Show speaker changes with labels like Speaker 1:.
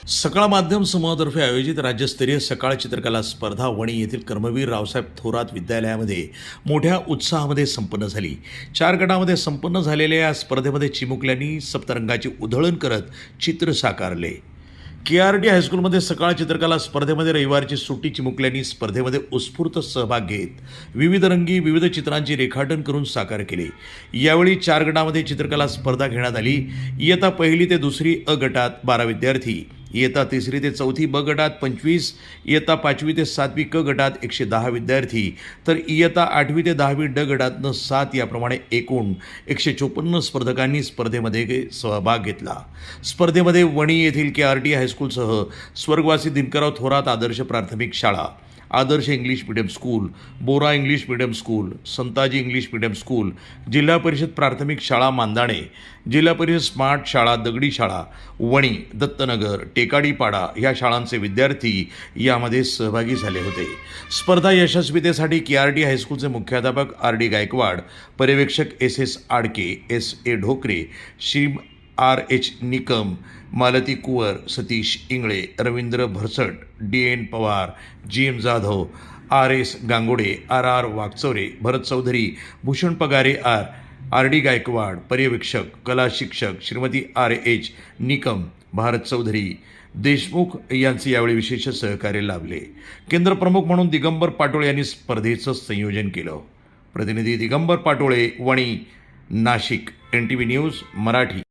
Speaker 1: सकाळ माध्यम समूहातर्फे आयोजित राज्यस्तरीय सकाळ चित्रकला स्पर्धा वणी येथील कर्मवीर रावसाहेब थोरात विद्यालयामध्ये मोठ्या उत्साहामध्ये संपन्न झाली। 4 गटामध्ये संपन्न झालेल्या या स्पर्धेमध्ये चिमुकल्यांनी सप्तरंगाची उधळण करत चित्र साकारले। KRD हायस्कूलमध्ये सकाळ चित्रकला स्पर्धेमध्ये रविवारची सुट्टी चिमुकल्यांनी स्पर्धेमध्ये उत्स्फूर्त सहभाग घेत विविध रंगी विविध चित्रांची रेखाटन करून साकार केले। यावेळी 4 गटामध्ये चित्रकला स्पर्धा घेण्यात आली। इयत्ता 1ली ते 2री अ गटात 12 विद्यार्थी, इयत्ता 3री ते 4थी ब गटात 25, इयत्ता 5वी ते 7वी क गटात 110 विद्यार्थी, तर इयत्ता 8वी ते 10वी ड गटातनं 7 याप्रमाणे एकूण 154 स्पर्धकांनी स्पर्धेमध्ये सहभाग घेतला। स्पर्धेमध्ये वणी येथील KRD हायस्कूलसह स्वर्गवासी दिनकरराव थोरात आदर्श प्राथमिक शाळा, Adarsh English medium school, Bora English medium school, Santaji English medium school, Zilla Parishad प्राथमिक शाळा मांदाणे, जिल्हा परिषद स्मार्ट शाळा दगडी शाळा, वणी, दत्तनगर, टेकाडीपाडा ह्या शाळांचे विद्यार्थी यामध्ये सहभागी झाले होते। स्पर्धा यशस्वीतेसाठी KRD हायस्कूलचे मुख्याध्यापक RD गायकवाड, पर्यवेक्षक SS Adke, SA Dhokare, Shri RH Nikam, Malati Kuwar, Satish Ingale, Ravindra भरसट, DN Pawar, GM Jadhav, RS Gangode, RR Waghchaure, भरत चौधरी, भूषण पगारे, RD गायकवाड, पर्यवेक्षक कला शिक्षक श्रीमती RH निकम, भारत चौधरी, देशमुख यांचे यावेळी विशेष सहकार्य लाभले। केंद्र प्रमुख म्हणून दिगंबर पाटोळे यांनी स्पर्धेचं संयोजन केलं। प्रतिनिधी दिगंबर पाटोळे, वणी, नाशिक, NTV न्यूज मराठी।